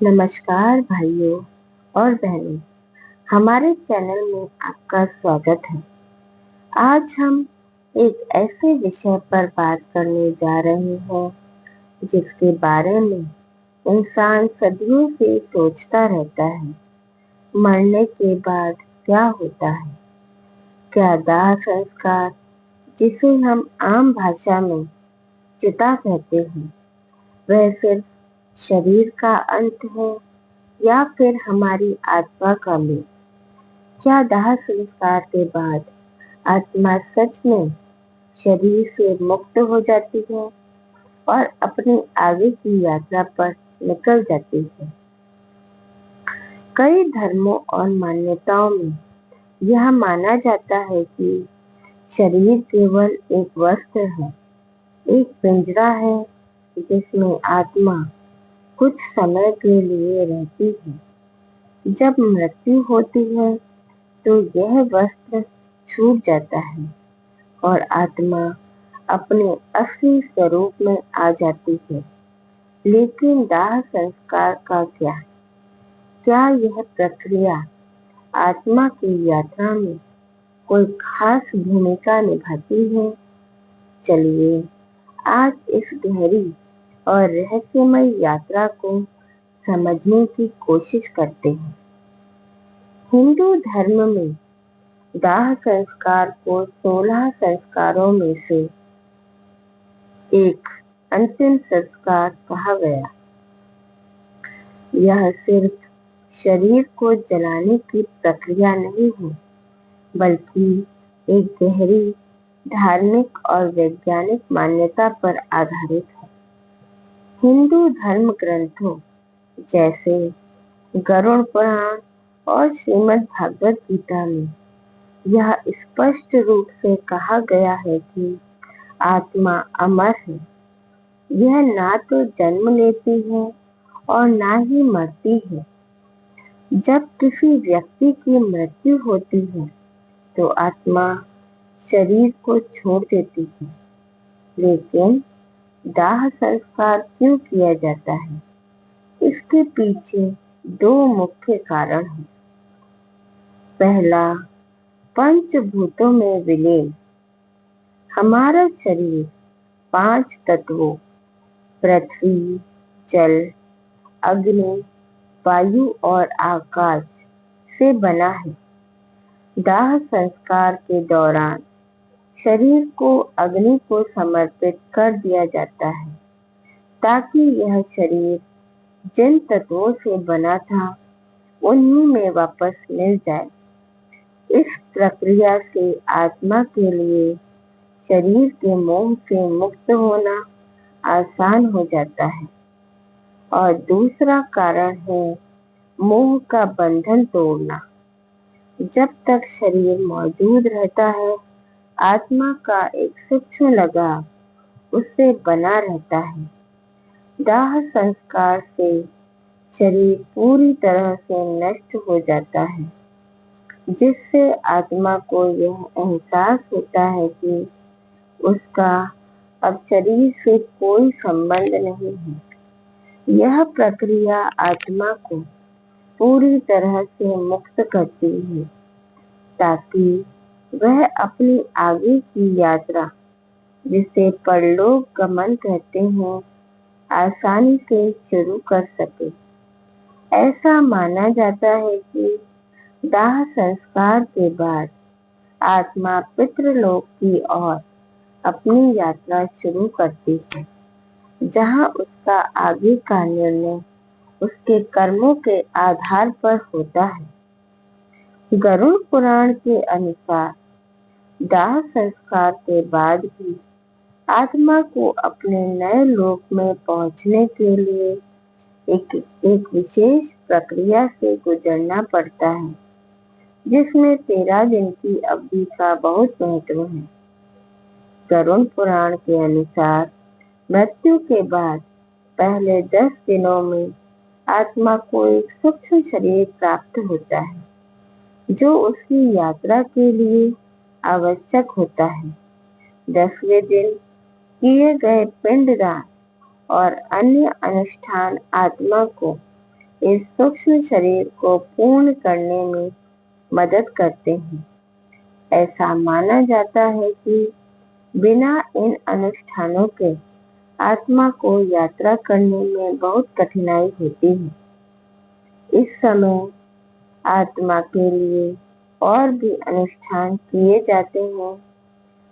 नमस्कार भाइयों और बहनों, हमारे चैनल में आपका स्वागत है। आज हम एक ऐसे विषय पर बात करने जा रहे हैं जिसके बारे में इंसान सदियों से सोचता रहता है। मरने के बाद क्या होता है? क्या दाह संस्कार, जिसे हम आम भाषा में चिता कहते हैं, वह सिर्फ शरीर का अंत है या फिर हमारी आत्मा का मेल? क्या दाह संस्कार के बाद आत्मा सच में शरीर से मुक्त हो जाती है और अपनी आगे की यात्रा पर निकल जाती है? कई धर्मों और मान्यताओं में यह माना जाता है कि शरीर केवल एक वस्त्र है, एक पिंजरा है जिसमें आत्मा कुछ समय के लिए रहती है। जब मृत्यु होती है तो यह वस्त्र छूट जाता है और आत्मा अपने असली स्वरूप में आ जाती है। लेकिन दाह संस्कार का क्या? क्या यह प्रक्रिया आत्मा की यात्रा में कोई खास भूमिका निभाती है? चलिए आज इस गहरी और रहस्यमय यात्रा को समझने की कोशिश करते हैं। हिंदू धर्म में दाह संस्कार को 16 संस्कारों में से एक अंतिम संस्कार कहा गया। यह सिर्फ शरीर को जलाने की प्रक्रिया नहीं है, बल्कि एक गहरी धार्मिक और वैज्ञानिक मान्यता पर आधारित है। हिंदू धर्म ग्रंथों जैसे गरुड़ पुराण और श्रीमद् भागवत गीता में यह स्पष्ट रूप से कहा गया है कि आत्मा अमर है। यह ना तो जन्म लेती है और ना ही मरती है। जब किसी व्यक्ति की मृत्यु होती है तो आत्मा शरीर को छोड़ देती है। लेकिन दाह संस्कार क्यों किया जाता है? इसके पीछे दो मुख्य कारण हैं। पहला, पंचभूतों में विलीन। हमारा शरीर 5 तत्वों पृथ्वी, जल, अग्नि, वायु और आकाश से बना है। दाह संस्कार के दौरान शरीर को अग्नि को समर्पित कर दिया जाता है ताकि यह शरीर जिन तत्वों से बना था उन्हीं में वापस मिल जाए। इस प्रक्रिया से आत्मा के लिए शरीर के मोह से मुक्त होना आसान हो जाता है। और दूसरा कारण है मोह का बंधन तोड़ना। जब तक शरीर मौजूद रहता है, आत्मा का एक सूक्ष्म लगाव उससे बना रहता है। दाह संस्कार से शरीर पूरी तरह से नष्ट हो जाता है, जिससे आत्मा को यह एहसास होता है कि उसका अब शरीर से कोई संबंध नहीं है। यह प्रक्रिया आत्मा को पूरी तरह से मुक्त करती है ताकि वह अपनी आगे की यात्रा, जिसे परलोक गमन कहते हैं, आसानी से शुरू कर सके। ऐसा माना जाता है कि दाह संस्कार के बाद आत्मा पितृलोक की ओर अपनी यात्रा शुरू करती है, जहां उसका आगे का निर्णय उसके कर्मों के आधार पर होता है। गरुड़ पुराण के अनुसार दाह संस्कार के बाद भी आत्मा को अपने नए लोक में पहुंचने के लिए एक विशेष प्रक्रिया से गुजरना पड़ता है, जिसमें 13 दिन की अवधि का बहुत महत्व है। गरुड़ पुराण के अनुसार मृत्यु के बाद पहले 10 दिनों में आत्मा को एक सूक्ष्म शरीर प्राप्त होता है, जो उसकी यात्रा के लिए आवश्यक होता है। 10वें दिन किए गए पिंडदान और अन्य अनुष्ठान आत्मा को इस सूक्ष्म शरीर को पूर्ण करने में मदद करते हैं। ऐसा माना जाता है कि बिना इन अनुष्ठानों के आत्मा को यात्रा करने में बहुत कठिनाई होती है। इस समय आत्मा के लिए और भी अनुष्ठान किए जाते हैं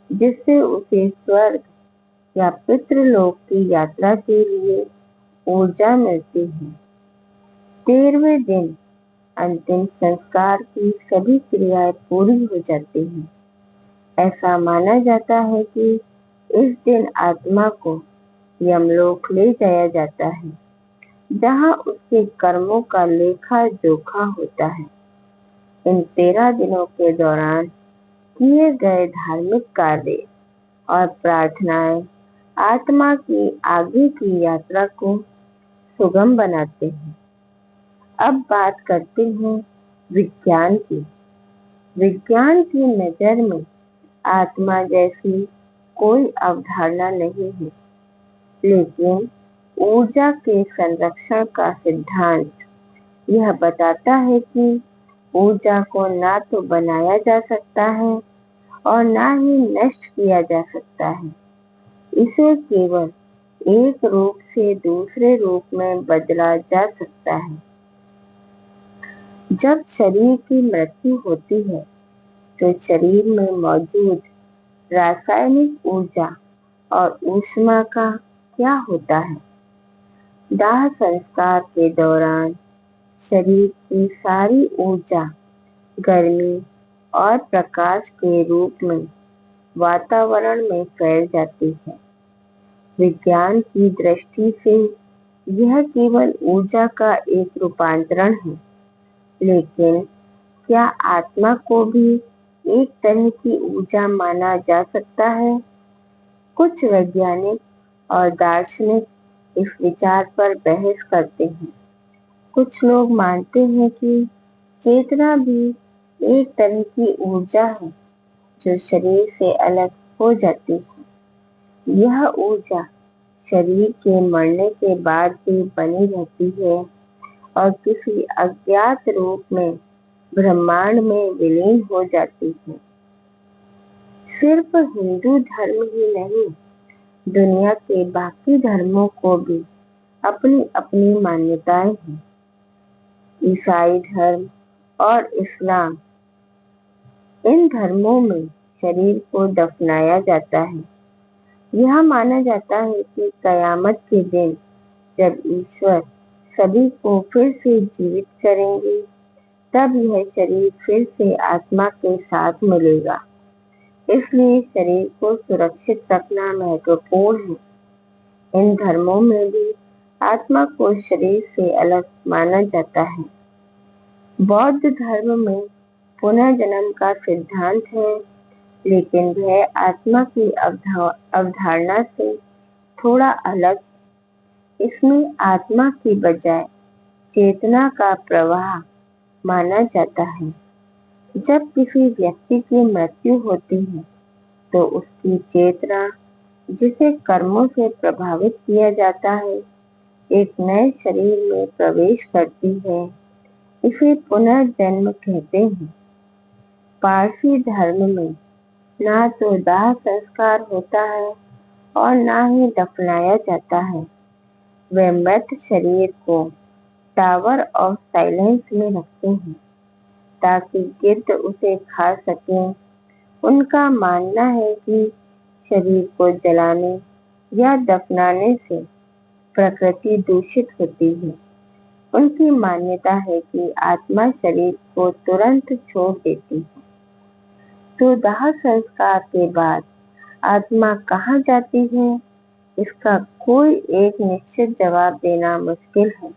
जिससे उसे स्वर्ग या पितृलोक की यात्रा के लिए ऊर्जा मिलती है। 13वें दिन अंतिम संस्कार की सभी क्रियाएं पूरी हो जाती हैं। ऐसा माना जाता है कि इस दिन आत्मा को यमलोक ले जाया जाता है, जहां उसके कर्मों का लेखा जोखा होता है। इन 13 दिनों के दौरान किए गए धार्मिक कार्य और प्रार्थनाएं आत्मा की आगे की यात्रा को सुगम बनाते हैं। अब बात करते हैं विज्ञान की। विज्ञान की नजर में आत्मा जैसी कोई अवधारणा नहीं है, लेकिन ऊर्जा के संरक्षण का सिद्धांत यह बताता है कि ऊर्जा को ना तो बनाया जा सकता है और ना ही नष्ट किया जा सकता है। इसे केवल एक रूप से दूसरे रूप में बदला जा सकता है। जब शरीर की मृत्यु होती है तो शरीर में मौजूद रासायनिक ऊर्जा और ऊष्मा का क्या होता है? दाह संस्कार के दौरान शरीर की सारी ऊर्जा गर्मी और प्रकाश के रूप में वातावरण में फैल जाती है। विज्ञान की दृष्टि से यह केवल ऊर्जा का एक रूपांतरण है, लेकिन क्या आत्मा को भी एक तरह की ऊर्जा माना जा सकता है? कुछ वैज्ञानिक और दार्शनिक इस विचार पर बहस करते हैं। कुछ लोग मानते हैं कि चेतना भी एक तरह की ऊर्जा है जो शरीर से अलग हो जाती है। यह ऊर्जा शरीर के मरने के बाद भी बनी रहती है और किसी अज्ञात रूप में ब्रह्मांड में विलीन हो जाती है। सिर्फ हिंदू धर्म ही नहीं, दुनिया के बाकी धर्मों को भी अपनी अपनी मान्यताएं हैं। ईसाई धर्म और इस्लाम, इन धर्मों में शरीर को दफनाया जाता है। यह माना जाता है कि कयामत के दिन जब ईश्वर सभी को फिर से जीवित करेंगे, तब यह शरीर फिर से आत्मा के साथ मिलेगा। इसलिए शरीर को सुरक्षित रखना महत्वपूर्ण है। इन धर्मों में भी आत्मा को शरीर से अलग माना जाता है। बौद्ध धर्म में पुनर्जन्म का सिद्धांत है, लेकिन वह आत्मा की अवधारणा से थोड़ा अलग है। इसमें आत्मा की बजाय चेतना का प्रवाह माना जाता है। जब किसी व्यक्ति की मृत्यु होती है तो उसकी चेतना, जिसे कर्मों से प्रभावित किया जाता है, एक नए शरीर में प्रवेश करती है। इसे पुनर्जन्म कहते हैं। पारसी धर्म में ना तो दाह संस्कार होता है और ना ही दफनाया जाता है। वे मृत शरीर को टावर ऑफ साइलेंस में रखते हैं ताकि गिद्ध उसे खा सकें। उनका मानना है कि शरीर को जलाने या दफनाने से प्रकृति दूषित होती है। उनकी मान्यता है कि आत्मा शरीर को तुरंत छोड़ देती है। तो दाह संस्कार के बाद आत्मा कहाँ जाती है, इसका कोई एक निश्चित जवाब देना मुश्किल है।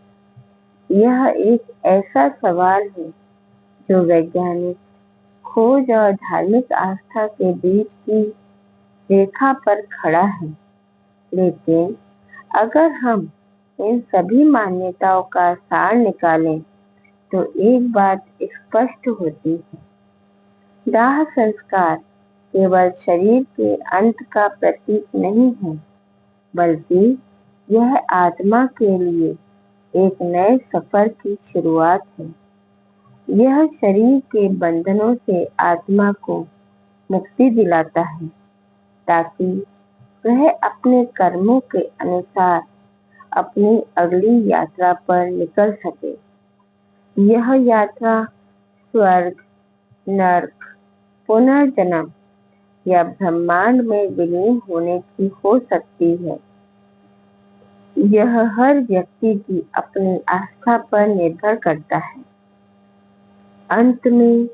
यह एक ऐसा सवाल है जो वैज्ञानिक खोज और धार्मिक आस्था के बीच की रेखा पर खड़ा है। लेकिन अगर हम इन सभी मान्यताओं का सार निकालें तो एक बात स्पष्ट होती है। दाह संस्कार केवल शरीर के अंत का प्रतीक नहीं है, बल्कि यह आत्मा के लिए एक नए सफर की शुरुआत है। यह शरीर के बंधनों से आत्मा को मुक्ति दिलाता है ताकि वह अपने कर्मों के अनुसार अपनी अगली यात्रा पर निकल सके। यह यात्रा स्वर्ग, नर्क, पुनर्जन्म या ब्रह्मांड में विलीन होने की हो सकती है। यह हर व्यक्ति की अपनी आस्था पर निर्भर करता है। अंत में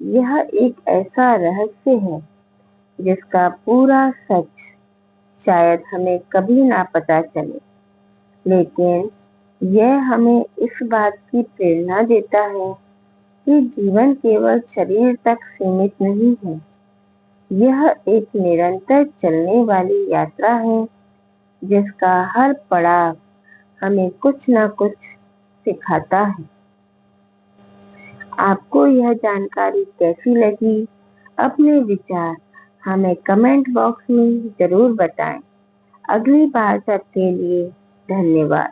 यह एक ऐसा रहस्य है जिसका पूरा सच शायद हमें कभी ना पता चले, लेकिन यह हमें इस बात की प्रेरणा देता है कि जीवन केवल शरीर तक सीमित नहीं है। यह एक निरंतर चलने वाली यात्रा है जिसका हर पड़ाव हमें कुछ ना कुछ सिखाता है। आपको यह जानकारी कैसी लगी? अपने विचार हमें कमेंट बॉक्स में जरूर बताएं। अगली बार तक के लिए धन्यवाद।